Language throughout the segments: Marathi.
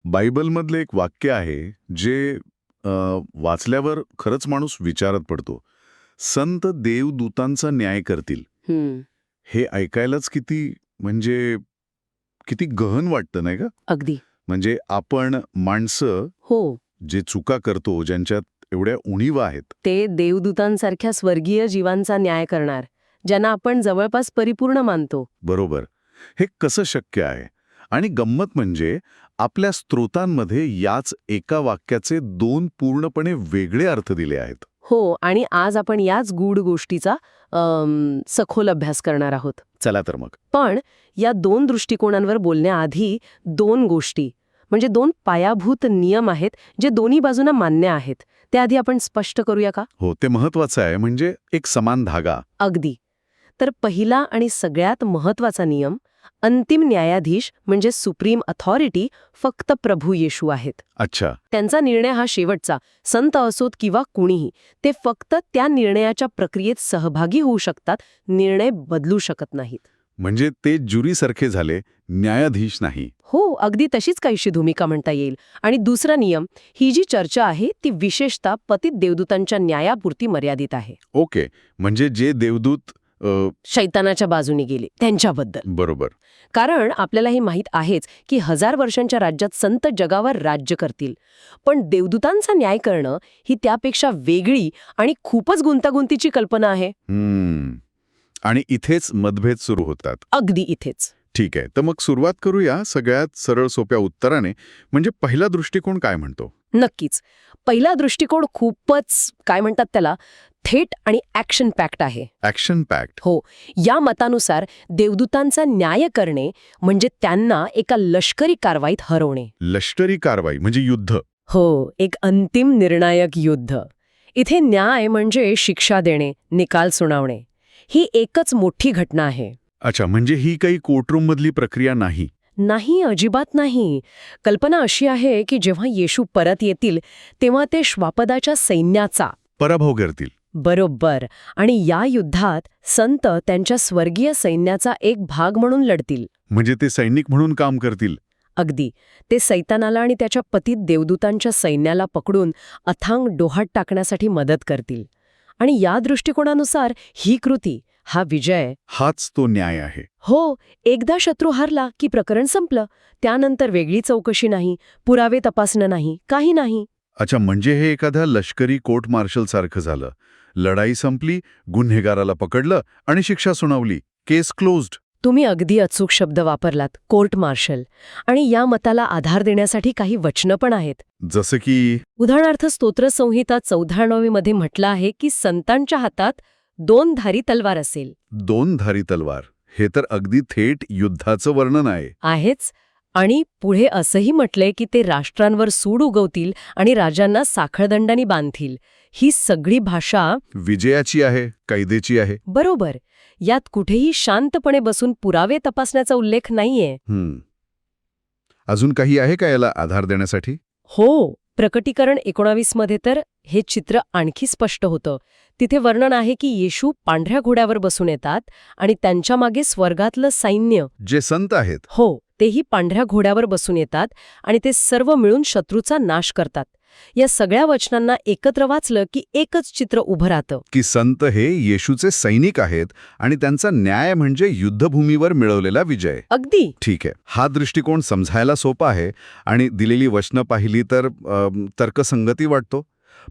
बायबलमधलं एक वाक्य आहे जे अ, वाचल्यावर खरंच माणूस विचारात पडतो. संत देवदूतांचा न्याय करतील. हम्म, हे ऐकायलाच म्हणजे किती गहन वाटतं नाही का? अगदी. म्हणजे आपण माणसं हो, जे चुका करतो, ज्यांच्यात एवढ्या उणीवा आहेत. ते देवदूतांसारख्या स्वर्गीय जीवांचा न्याय करणार, ज्यांना आपण जवळपास परिपूर्ण मानतो. बरोबर. हे कसं शक्य आहे? आणि गंमत म्हणजे आपल्या स्त्रोतांमध्ये याच एका वाक्याचे 2 पूर्णपणे वेगळे अर्थ दिले आहेत. हो, आणि आज आपण याच गूढ गोष्टीचा सखोल अभ्यास करणार आहोत. चला तर मग. पण या 2 दृष्टिकोनांवर बोलण्याआधी 2 गोष्टी, म्हणजे 2 पायाभूत नियम आहेत जे दोन्ही बाजूंना मान्य आहेत. त्याआधी आपण स्पष्ट करूया का? हो, ते महत्वाचं आहे. म्हणजे एक समान धागा. अगदी. तर पहिला आणि सगळ्यात महत्वाचा नियम, अंतिम न्यायाधीश म्हणजे सुप्रीम अथॉरिटी फक्त प्रभू येशू आहेत. अच्छा. त्यांचा निर्णय हा शेवटचा, संत असोत किंवा कुणीही, ते फक्त त्या निर्णयाच्या प्रक्रियेत सहभागी होऊ शकतात, निर्णय बदलू शकत नाहीत. म्हणजे ते ज्युरीसारखे झाले, न्यायाधीश नाही. हो, अगदी तशीच काहीशी भूमिका म्हणता येईल. आणि दुसरा नियम, ही जी चर्चा आहे ती विशेषतः पतित देवदूतांच्या न्यायापुरती मर्यादित आहे. ओके. म्हणजे जे देवदूत शैतानाच्या बाजूने गेले त्यांच्याबद्दल. बरोबर. कारण आपल्याला हे माहीत आहेच की 1000 वर्षांच्या राज्यात संत जगावर राज्य करतील. पण देवदूतांचा न्याय करणं ही त्यापेक्षा वेगळी आणि खूपच गुंतागुंतीची कल्पना आहे. आणि इथेच मतभेद सुरू होतात. अगदी इथेच. ठीक आहे. तर मग सुरुवात करूया सगळ्यात सरळ सोप्या उत्तराने. म्हणजे पहिला दृष्टिकोन काय म्हणतो? नक्कीच. पहिला दृष्टिकोन खूपच काय म्हणतात त्याला, थेट आणि ॲक्शन पॅक्ट आहे. Action pact. हो, या मतानुसार देवदूतांचा न्याय करणे म्हणजे त्यांना एका लष्करी कारवाईत हरवणे. लष्करी कारवाई म्हणजे युद्ध. हो, एक अंतिम निर्णायक युद्ध. इथे न्याय म्हणजे शिक्षा देणे, निकाल सुनावणे. ही एकच मोठी घटना आहे. अच्छा, म्हणजे ही काही कोर्टरूममधली प्रक्रिया नाही. नाही, अजिबात नाही. कल्पना अशी आहे की जेव्हा येशू परत येतील तेव्हा ते श्वापदाच्या सैन्याचा पराभव करतील. बरोबर. आणि या युद्धात संत त्यांच्या स्वर्गीय सैन्याचा एक भाग म्हणून लढतील. म्हणजे ते सैनिक म्हणून काम करतील. अगदी. ते सैतानाला आणि त्याच्या पतित देवदूतांच्या सैन्याला पकडून अथांग डोहात टाकण्यासाठी मदत करतील. आणि या दृष्टिकोनानुसार ही कृती, हा विजय, हाच तो न्याय आहे. हो, एकदा शत्रू हरला की प्रकरण संपलं. त्यानंतर वेगळी चौकशी नाही, पुरावे तपासणं नाही, काही नाही. अच्छा, म्हणजे हे एखाद्या लष्करी कोर्ट मार्शल सारखं झालं. लढाई संपली, गुन्हेगाराला पकडलं आणि शिक्षा सुनावली. केस क्लोज्ड. तुम्ही अगदी अचूक शब्द वापरलात, कोर्ट मार्शल. आणि या मताला आधार देण्यासाठी काही वचनं पण आहेत. जसं की उदाहरणार्थ स्तोत्रसंहिता 14 मध्ये म्हटलं आहे की संतांच्या हातात 2 धारी तलवार असेल. 2 धारी तलवार. हे तर अगदी थेट युद्धाचं वर्णन आहे. आहेच. आणि पुढे असंही म्हटलंय की ते राष्ट्रांवर सूड उगवतील आणि राजांना साखळदंडानी बांधतील. ही सगळी भाषा विजयाची आहे, कायदेची आहे. बरोबर. यात कुठेही शांतपणे बसून पुरावे तपासण्याचा उल्लेख नाहीये. अजून काही आहे का याला आधार देण्यासाठी? हो, प्रकटीकरण 19 मध्ये तर हे चित्र आणखी स्पष्ट होतं. तिथे वर्णन आहे की येशू पांढऱ्या घोड्यावर बसून येतात आणि त्यांच्या मागे स्वर्गातलं सैन्य, जे संत आहेत. हो, तेही पांढऱ्या घोड्यावर बसून येतात आणि ते सर्व मिळून शत्रूचा नाश करतात. या सगळ्या वचनांना एकत्र वाचलं की एकच चित्र उभं राहतं. की संत हे येशूचे सैनिक आहेत आणि त्यांचा न्याय म्हणजे युद्धभूमीवर मिळवलेला विजय. अगदी. ठीक आहे. हा दृष्टिकोन समजायला सोपा आहे आणि दिलेली वचनं पाहिली तर तर्कसंगती वाटतो.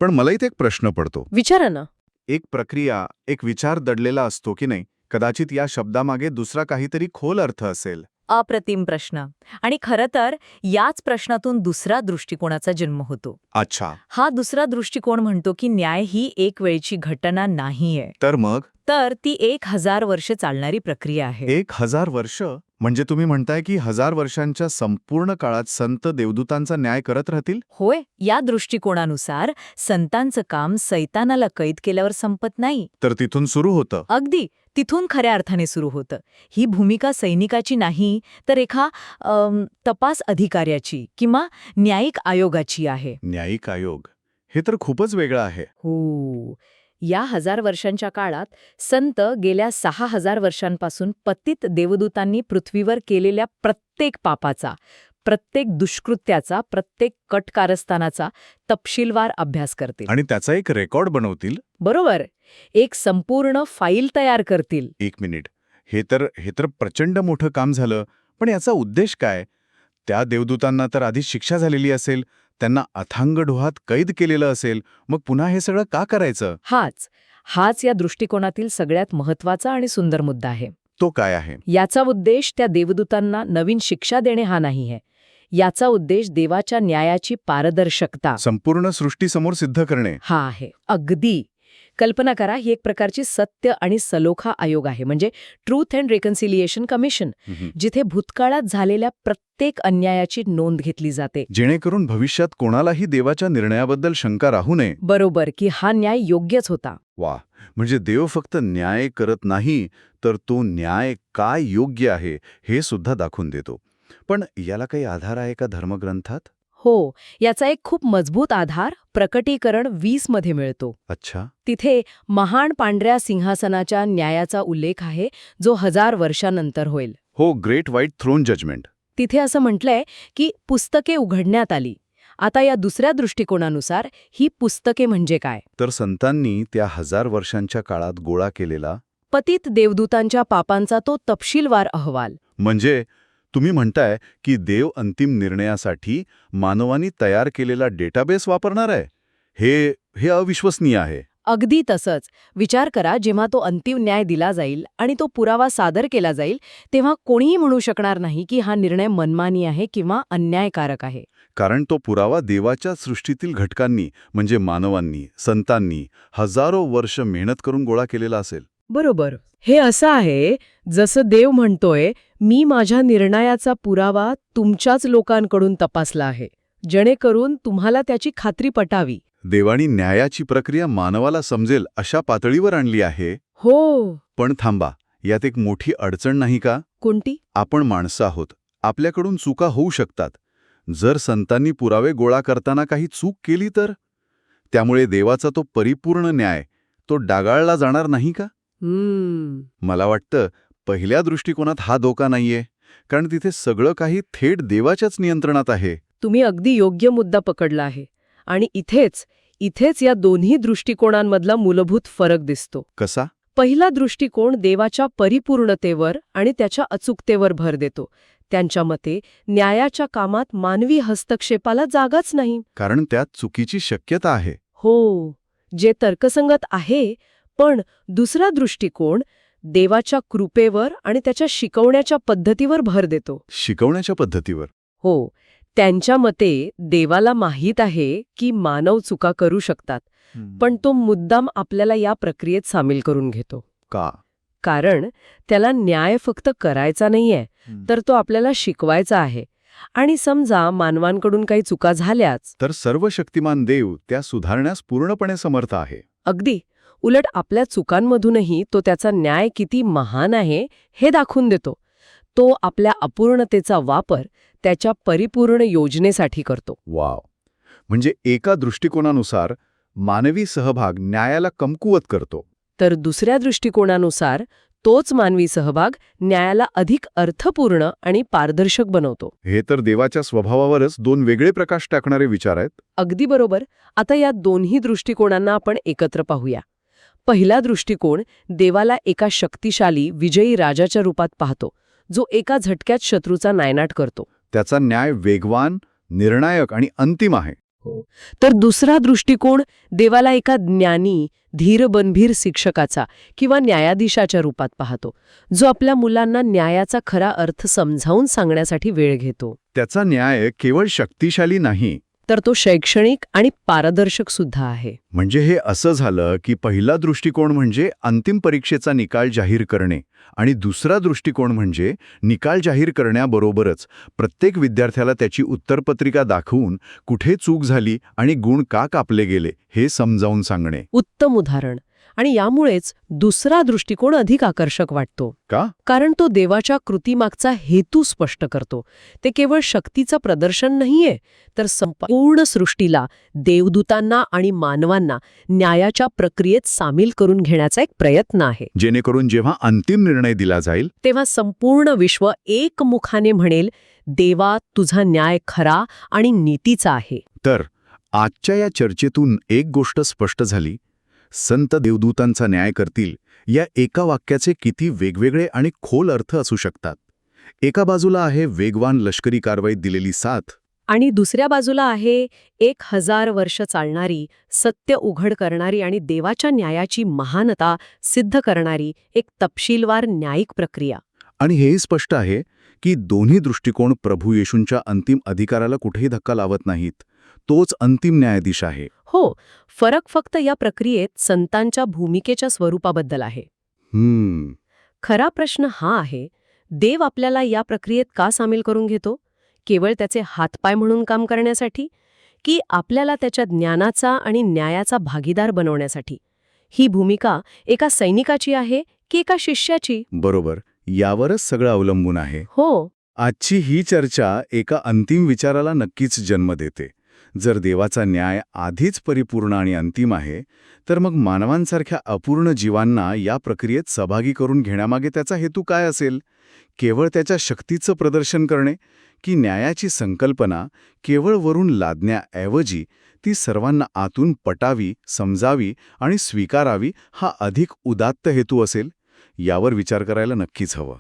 पण मला इथे एक प्रश्न पडतो. विचारा ना. एक प्रक्रिया, एक विचार दडलेला असतो की नाही? कदाचित या शब्दामागे दुसरा काहीतरी खोल अर्थ असेल. अप्रतिम प्रश्न. आणि खरं तर याच प्रश्नातून दुसरा दृष्टिकोनाचा जन्म होतो. अच्छा. हा दुसरा दृष्टिकोन म्हणतो की न्याय ही एक वेळची घटना नाहीये, तर मग तर ती 1000 वर्ष चालणारी प्रक्रिया आहे. 1000 वर्ष? म्हणजे तुम्ही म्हणताय की 1000 वर्षांच्या संपूर्ण काळात संत देवदूतांचा न्याय करत राहतील? होय, या दृष्टिकोनानुसार संतांचं काम सैतानाला कैद केल्यावर संपत नाही. तर तिथून सुरू होतं. अगदी तिथून खऱ्या अर्थाने सुरू होतं. ही भूमिका सैनिकाची नाही, तर एका तपास अधिकाऱ्याची किंवा न्यायिक आयोगाची आहे. न्यायिक आयोग. हे तर खूपच वेगळं आहे. हो. या 1000 वर्षांच्या काळात संत गेल्या 6000 वर्षांपासून पतित देवदूतांनी पृथ्वीवर केलेल्या प्रत्येक पापाचा, प्रत्येक दुष्कृत्याचा, प्रत्येक कट कारस्थानाचा तपशीलवार अभ्यास करतील. आणि त्याचा एक रेकॉर्ड बनवतील. बरोबर. एक संपूर्ण फाईल तयार करतील. एक मिनिट, हे तर प्रचंड मोठं काम झालं, पण याचा उद्देश काय? त्या देवदूतांना तर आधी शिक्षा झालेली असेल, त्यांना अथांग डोहात कैद केलेलं असेल, मग पुन्हा हे सगळं का करायचं? हाच या दृष्टिकोनातील सगळ्यात महत्वाचा आणि सुंदर मुद्दा आहे. तो काय आहे? याचा उद्देश त्या देवदूतांना नवीन शिक्षा देणे हा नाही आहे. याचा उद्देश देवाच्या न्यायाची पारदर्शकता संपूर्ण सृष्टीसमोर सिद्ध करणे. हा आहे. अगदी. कल्पना करा, ही एक प्रकारची सत्य आणि सलोखा आयोग आहे, म्हणजे ट्रूथ अँड रिकन्सिलिएशन कमिशन, जिथे भूतकाळात झालेल्या प्रत्येक अन्यायाची नोंद घेतली जाते. जेणेकरून भविष्यात कोणालाही देवाच्या निर्णयाबद्दल शंका राहू नये. बरोबर, की हा न्याय योग्यच होता. वा, म्हणजे देव फक्त न्याय करत नाही, तर तो न्याय काय योग्य आहे हे सुद्धा दाखवून देतो. पण याला काही आधार आहे का धर्मग्रंथात? हो, याचा एक खूप मजबूत आधार प्रकटीकरण 20 मध्ये मिळतो. अच्छा. तिथे महान पांढऱ्या सिंहासनाच्या न्यायाचा उल्लेख आहे, जो 1000 वर्षांनंतर होईल. हो, ग्रेट व्हाईट थ्रोन जजमेंट. तिथे असं म्हटलंय की पुस्तके उघडण्यात आली. आता या दुसऱ्या दृष्टिकोनानुसार ही पुस्तके म्हणजे काय? तर संतांनी त्या 1000 वर्षांच्या काळात गोळा केलेला, पतित देवदूतांच्या पापांचा तो तपशीलवार अहवाल. म्हणजे तुम्ही म्हणताय की देव अंतिम निर्णयासाठी मानवांनी तयार केलेला डेटाबेस वापरणार आहे? हे अविश्वसनीय आहे. अगदी तसंच. विचार करा, जेव्हा तो अंतिम न्याय दिला जाईल आणि तो पुरावा सादर केला जाईल, तेव्हा कोणीही म्हणू शकणार नाही की हा निर्णय मनमानी आहे किंवा अन्यायकारक आहे. कारण तो पुरावा देवाच्या सृष्टीतील घटकांनी, म्हणजे मानवांनी, संतांनी हजारो वर्ष मेहनत करून गोळा केलेला असेल. बरोबर. हे असं आहे जसं देव म्हणतोय, मी माझ्या निर्णयाचा पुरावा तुमच्याच लोकांकडून तपासला आहे, जेणेकरून तुम्हाला त्याची खात्री पटावी. देवानी न्यायाची प्रक्रिया मानवाला समजेल अशा पातळीवर आणली आहे. हो. पण थांबा, यात एक मोठी अडचण नाही का? कोणती? आपण माणसं आहोत, आपल्याकडून चुका होऊ शकतात. जर संतांनी पुरावे गोळा करताना काही चूक केली तर? त्यामुळे देवाचा तो परिपूर्ण न्याय तो डागाळला जाणार नाही का? मला वाटतं पहिल्या दृष्टिकोनात हा धोका नाहीये, कारण तिथे सगळं काही थेट देवाच्याच नियंत्रणात आहे. तुम्ही अगदी योग्य मुद्दा पकडला आहे. आणि इथेच या दोन्ही दृष्टिकोनांमधला मूलभूत फरक दिसतो. कसा? पहिला दृष्टिकोन देवाच्या परिपूर्णतेवर आणि त्याच्या अचूकतेवर भर देतो. त्यांच्या मते न्यायाच्या कामात मानवी हस्तक्षेपाला जागाच नाही. कारण त्यात चुकीची शक्यता आहे. हो, जे तर्कसंगत आहे. पण दुसरा दृष्टिकोन देवाच्या कृपेवर आणि त्याच्या शिकवण्याच्या पद्धतीवर भर देतो. शिकवण्याच्या पद्धतीवर? हो, त्यांच्या मते देवाला माहीत आहे की मानव चुका करू शकतात, पण तो मुद्दाम आपल्याला या प्रक्रियेत सामील करून घेतो. का? कारण त्याला न्याय फक्त करायचा नाहीये, तर तो आपल्याला शिकवायचा आहे. आणि समजा मानवांकडून काही चुका झाल्याच, तर सर्व शक्तिमान देव त्या सुधारण्यास पूर्णपणे समर्थ आहे. अगदी. उलट आपल्या चुकांमधूनही तो त्याचा न्याय किती महान आहे हे दाखवून देतो. तो आपल्या अपूर्णतेचा वापर त्याच्या परिपूर्ण योजनेसाठी करतो. वाव. म्हणजे एका दृष्टिकोनानुसार मानवी सहभाग न्यायाला कमकुवत करतो, तर दुसऱ्या दृष्टिकोनानुसार तोच मानवी सहभाग न्यायाला अधिक अर्थपूर्ण आणि पारदर्शक बनवतो. हे तर देवाच्या स्वभावावरच दोन वेगळे प्रकाश टाकणारे विचार आहेत. अगदी बरोबर. आता या दोन्ही दृष्टिकोनांना आपण एकत्र पाहूया. पहिला दृष्टिकोन देवाला एका शक्तिशाली विजयी राजाच्या रूपात पाहतो, जो एका झटक्यात शत्रूचा नायनाट करतो. त्याचा न्याय वेगवान, निर्णायक आणि अंतिम आहे. तर दुसरा दृष्टिकोन देवाला एका ज्ञानी, धीरबनभीर शिक्षकाचा किंवा न्यायाधीशाच्या रूपात पाहतो, जो आपल्या मुलांना न्यायाचा खरा अर्थ समजावून सांगण्यासाठी वेळ घेतो. त्याचा न्याय केवळ शक्तिशाली नाही, तर तो शैक्षणिक आणि पारदर्शक सुद्धा आहे. म्हणजे हे असं झालं की पहिला दृष्टिकोन म्हणजे अंतिम परीक्षेचा निकाल जाहीर करणे, आणि दुसरा दृष्टिकोन म्हणजे निकाल जाहीर करण्याबरोबरच प्रत्येक विद्यार्थ्याला त्याची उत्तरपत्रिका दाखवून कुठे चूक झाली आणि गुण का कापले गेले हे समजावून सांगणे. उत्तम उदाहरण. आणि यामुळेच दुसरा दृष्टिकोन अधिक आकर्षक वाटतो. का? कारण तो देवाच्या कृतीमागचा हेतू स्पष्ट करतो. ते केवळ शक्तीचं प्रदर्शन नाहीये, तर संपूर्ण सृष्टीला, देवदूतांना आणि मानवांना न्यायाच्या प्रक्रियेत सामील करून घेण्याचा एक प्रयत्न आहे. जेणेकरून जेव्हा अंतिम निर्णय दिला जाईल तेव्हा संपूर्ण विश्व एकमुखाने म्हणेल, देवा तुझा न्याय खरा आणि नीतीचा आहे. तर आजच्या या चर्चेतून एक गोष्ट स्पष्ट झाली, संत देवदूतांचा न्याय करतील या एका वाक्याचे किती वेगवेगळे आणि खोल अर्थ असू शकतात. एका बाजूला आहे वेगवान लष्करी कारवाईत दिलेली साथ, आणि दुसऱ्या बाजूला आहे 1000 वर्ष चालणारी, सत्य उघड करणारी आणि देवाच्या न्यायाची महानता सिद्ध करणारी एक तपशीलवार न्यायिक प्रक्रिया. आणि हेही स्पष्ट आहे की दोन्ही दृष्टिकोन प्रभू येशूंच्या अंतिम अधिकाराला कुठेही धक्का लावत नाहीत. तोच अंतिम न्यायाधीश आहे. हो, फरक फक्त या प्रक्रियेत संतांच्या भूमिकेच्या स्वरूपाबद्दल आहे. खरा प्रश्न हा आहे, देव आपल्याला या प्रक्रियेत का सामील करून घेतो? केवळ त्याचे हातपाय म्हणून काम करण्यासाठी, की आपल्याला त्याच्या ज्ञानाचा आणि न्यायाचा भागीदार बनवण्यासाठी? ही भूमिका एका सैनिकाची आहे की एका शिष्याची? बरोबर, यावरच सगळं अवलंबून आहे. हो, आजची ही चर्चा एका अंतिम विचाराला नक्कीच जन्म देते. जर देवाचा न्याय आधीच परिपूर्ण आणि अंतिम आहे, तर मग मानवांसारख्या अपूर्ण जीवांना या प्रक्रियेत सहभागी करून घेण्यामागे त्याचा हेतू काय असेल? केवळ त्याच्या शक्तीचं प्रदर्शन करणे, की न्यायाची संकल्पना केवळ वरून लादण्याऐवजी ती सर्वांना आतून पटावी, समजावी आणि स्वीकारावी हा अधिक उदात्त हेतू असेल? यावर विचार करायला नक्कीच हवं.